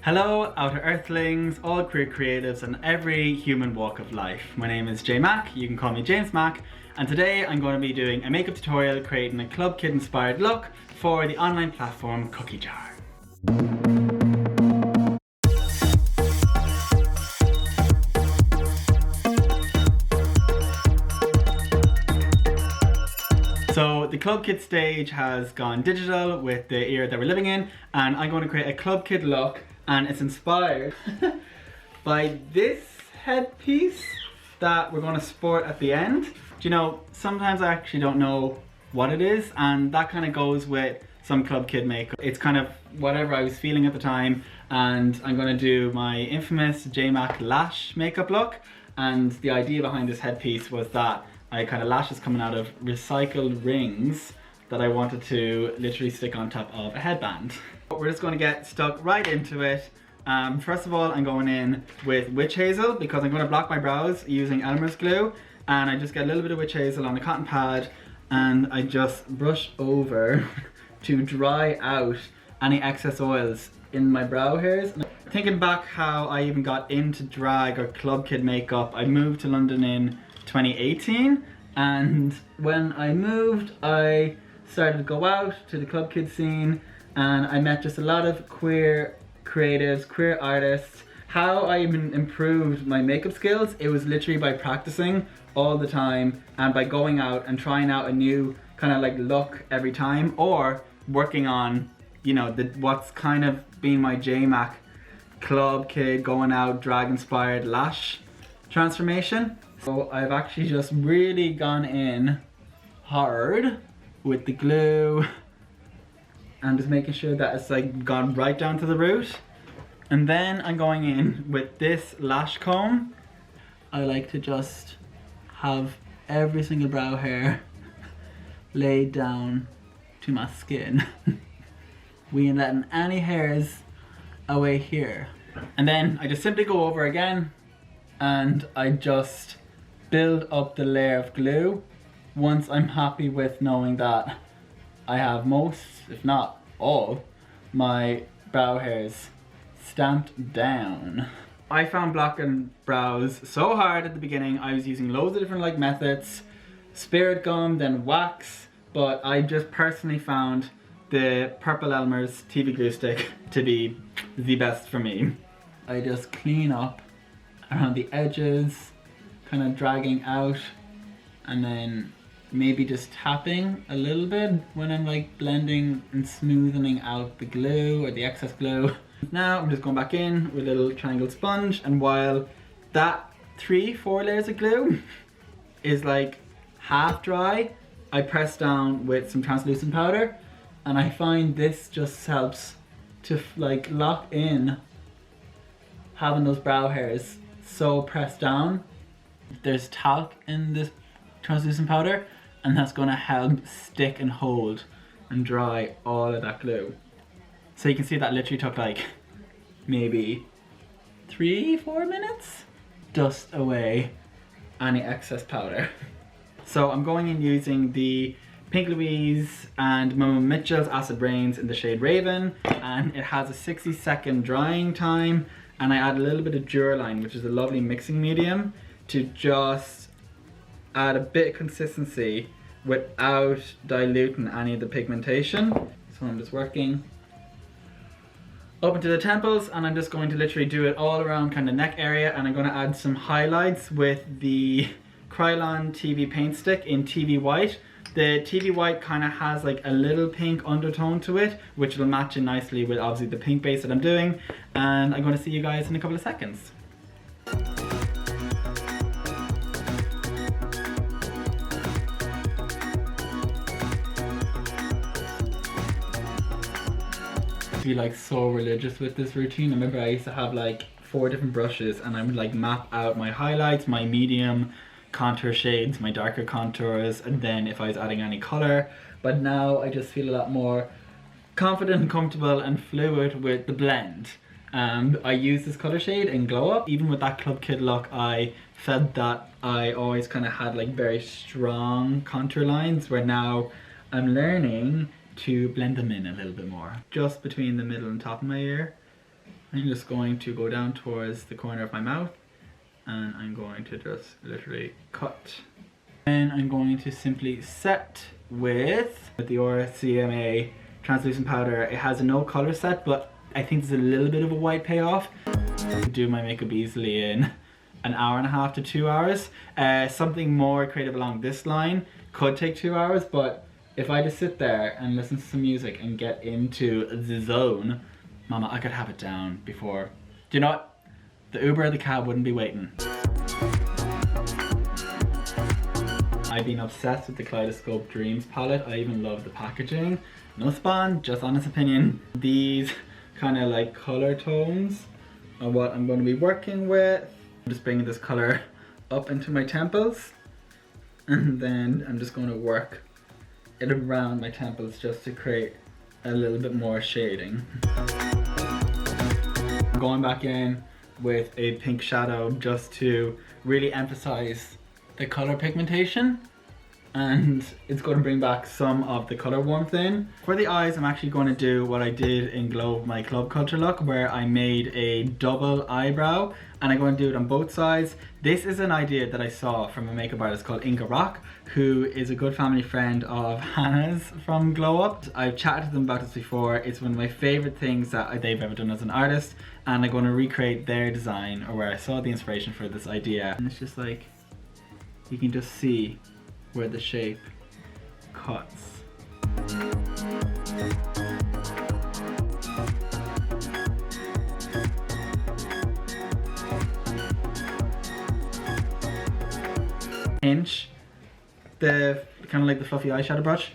Hello, Outer Earthlings, all queer creatives and every human walk of life. My name is JMac, you can call me James Mac, and today I'm going to be doing a makeup tutorial creating a Club Kid inspired look for the online platform Cookie Jar. So the Club Kid stage has gone digital with the era that we're living in, and I'm going to create a Club Kid look, and it's inspired by this headpiece that we're going to sport at the end. Do you know, sometimes I actually don't know what it is, and that kind of goes with some Club Kid makeup. It's kind of whatever I was feeling at the time, and I'm going to do my infamous JMac lash makeup look, and the idea behind this headpiece was that I had kind of lashes coming out of recycled rings that I wanted to literally stick on top of a headband. We're just going to get stuck right into it. First of all, I'm going in with witch hazel because I'm going to block my brows using Elmer's glue, and I just get a little bit of witch hazel on a cotton pad and I just brush over to dry out any excess oils in my brow hairs. Thinking back how I even got into drag or Club Kid makeup, I moved to London in 2018, and when I moved I started to go out to the Club Kid scene, and I met just a lot of queer creatives, queer artists. How I even improved my makeup skills, it was literally by practicing all the time and by going out and trying out a new kind of like look every time, or working on, you know, what's kind of been my JMac Club Kid going out drag inspired lash transformation. So I've actually just really gone in hard with the glue and just making sure that it's like gone right down to the root. And then I'm going in with this lash comb. I like to just have every single brow hair laid down to my skin. We ain't letting any hairs away here. And then I just simply go over again and I just build up the layer of glue once I'm happy with knowing that I have most, if not all, my brow hairs stamped down. I found blocking brows so hard at the beginning. I was using loads of different methods, spirit gum, then wax, but I just personally found the Purple Elmer's TV glue stick to be the best for me. I just clean up around the edges, kind of dragging out, and then maybe just tapping a little bit when I'm like blending and smoothing out the glue or the excess glue. Now I'm just going back in with a little triangle sponge, and while that 3-4 layers of glue is like half dry, I press down with some translucent powder, and I find this just helps to like lock in having those brow hairs so pressed down. There's talc in this translucent powder, and that's going to help stick and hold and dry all of that glue. So you can see that literally took like maybe 3-4 minutes. Dust away any excess powder. So I'm going in using the Pink Louise and Mama Mitchell's Acid Rains in the shade Raven, and it has a 60-second drying time, and I add a little bit of Duraline, which is a lovely mixing medium, to just add a bit of consistency without diluting any of the pigmentation. So I'm just working up into the temples, and I'm just going to literally do it all around kind of neck area, and I'm going to add some highlights with the Krylon TV paint stick in TV White. The TV White kind of has like a little pink undertone to it, which will match in nicely with obviously the pink base that I'm doing, and I'm going to see you guys in a couple of seconds. Be like so religious with this routine. I remember I used to have like 4 different brushes, and I would like map out my highlights, my medium contour shades, my darker contours, and then if I was adding any color. But now I just feel a lot more confident and comfortable and fluid with the blend. I use this color shade in Glow Up. Even with that Club Kid look, I felt that I always kind of had like very strong contour lines, where now I'm learning to blend them in a little bit more. Just between the middle and top of my ear, I'm just going to go down towards the corner of my mouth and I'm going to just literally cut. And I'm going to simply set with the Aura CMA translucent powder. It has a no color set, but I think there's a little bit of a white payoff. Do my makeup easily in an hour and a half to 2 hours. Something more creative along this line could take 2 hours, but if I just sit there and listen to some music and get into the zone, mama, I could have it down before. Do you know what? The Uber or the cab wouldn't be waiting. I've been obsessed with the Kaleidoscope Dreams palette. I even love the packaging. No spawn, just honest opinion. These kind of like color tones are what I'm going to be working with. I'm just bringing this color up into my temples, and then I'm just going to work it around my temples just to create a little bit more shading. I'm going back in with a pink shadow just to really emphasize the color pigmentation, and it's going to bring back some of the color warmth in. For the eyes, I'm actually going to do what I did in Glow, my Club Culture look, where I made a double eyebrow, and I'm going to do it on both sides. This is an idea that I saw from a makeup artist called Inga Rock, who is a good family friend of Hannah's from Glow Up. I've chatted to them about this before. It's one of my favorite things that they've ever done as an artist, and I'm going to recreate their design, or where I saw the inspiration for this idea. And it's just like, you can just see where the shape cuts. Pinch the kind of like the fluffy eyeshadow brush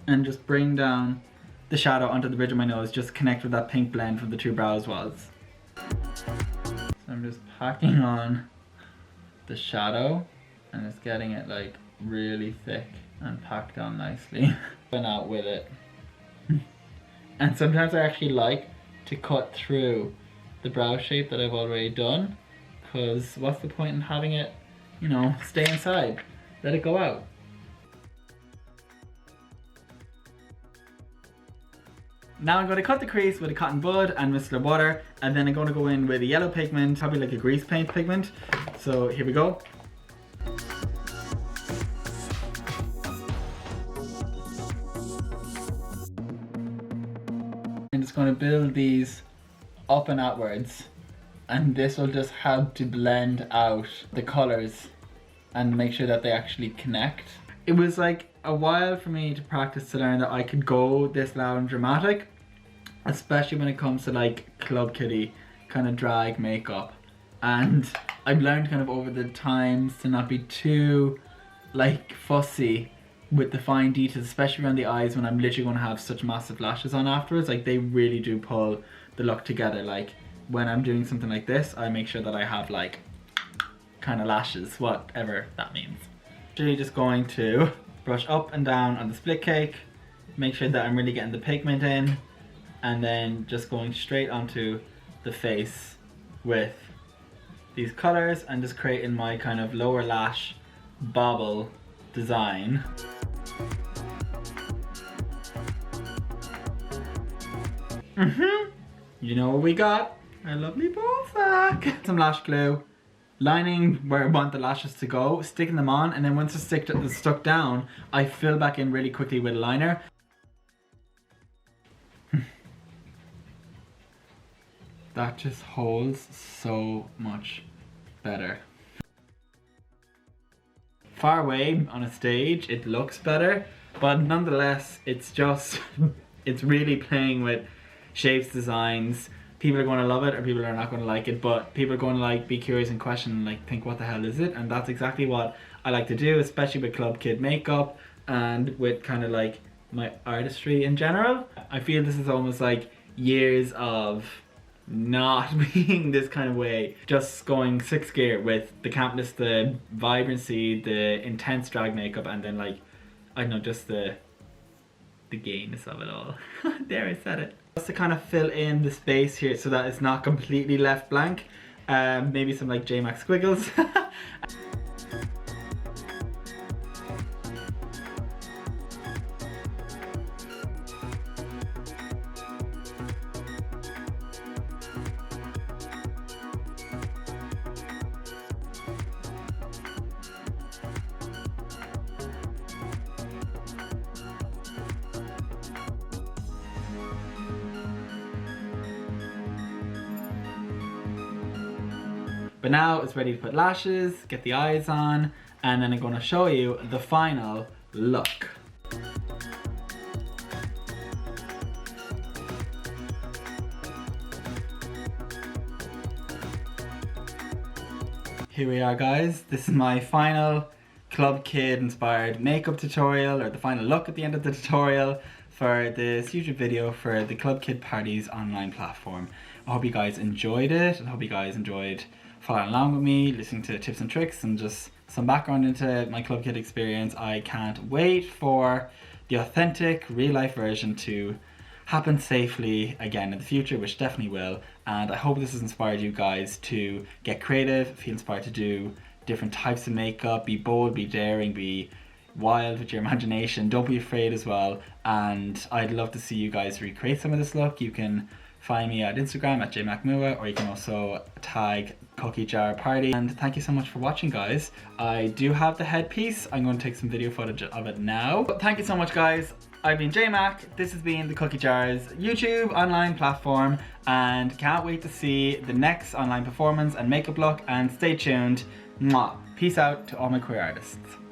and just bring down the shadow onto the bridge of my nose, just connect with that pink blend from the two brows was. So I'm just packing on the shadow and it's getting it like really thick and packed on nicely. Went out with it. And sometimes I actually like to cut through the brow shape that I've already done, because what's the point in having it, you know, stay inside? Let it go out. Now I'm going to cut the crease with a cotton bud and micellar water, and then I'm going to go in with a yellow pigment, probably like a grease paint pigment. So here we go. I'm just going to build these up and outwards, and this will just help to blend out the colors and make sure that they actually connect. It was like a while for me to practice to learn that I could go this loud and dramatic, especially when it comes to like Club Kitty kind of drag makeup. And I've learned kind of over the times to not be too like fussy with the fine details, especially around the eyes when I'm literally going to have such massive lashes on afterwards. Like they really do pull the look together. Like when I'm doing something like this, I make sure that I have like kind of lashes, whatever that means. Actually just going to brush up and down on the split cake, make sure that I'm really getting the pigment in, and then just going straight onto the face with these colors and just creating my kind of lower lash bobble design. You know what we got? Our lovely ball sack. Some lash glue, lining where I want the lashes to go, sticking them on, and then once it's stuck down, I fill back in really quickly with a liner. That just holds so much better. Far away on a stage, it looks better, but nonetheless, it's just, it's really playing with shapes, designs. People are going to love it or people are not going to like it, but people are going to like be curious and question and like think what the hell is it, and that's exactly what I like to do, especially with Club Kid makeup and with kind of like my artistry in general. I feel this is almost like years of not being this kind of way, just going 6th gear with the campness, the vibrancy, the intense drag makeup, and then like, I don't know, just the gayness of it all. There, I said it. Just to kind of fill in the space here so that it's not completely left blank. Maybe some like JMac squiggles. But now it's ready to put lashes, get the eyes on, and then I'm going to show you the final look. Here we are, guys. This is my final Club Kid inspired makeup tutorial, or the final look at the end of the tutorial for this YouTube video for the Club Kid Parties online platform. I hope you guys enjoyed it. I hope you guys enjoyed following along with me, listening to tips and tricks and just some background into my Club Kid experience. I can't wait for the authentic real life version to happen safely again in the future, which definitely will. And I hope this has inspired you guys to get creative, feel inspired to do different types of makeup, be bold, be daring, be wild with your imagination. Don't be afraid as well. And I'd love to see you guys recreate some of this look. You can find me at Instagram at JMac, or you can also tag Cookie Jar Party. And thank you so much for watching, guys. I do have the headpiece. I'm going to take some video footage of it now. But thank you so much, guys. I've been JMac. This has been the Cookie Jar's YouTube online platform, and can't wait to see the next online performance and makeup look. And stay tuned. Mwah. Peace out to all my queer artists.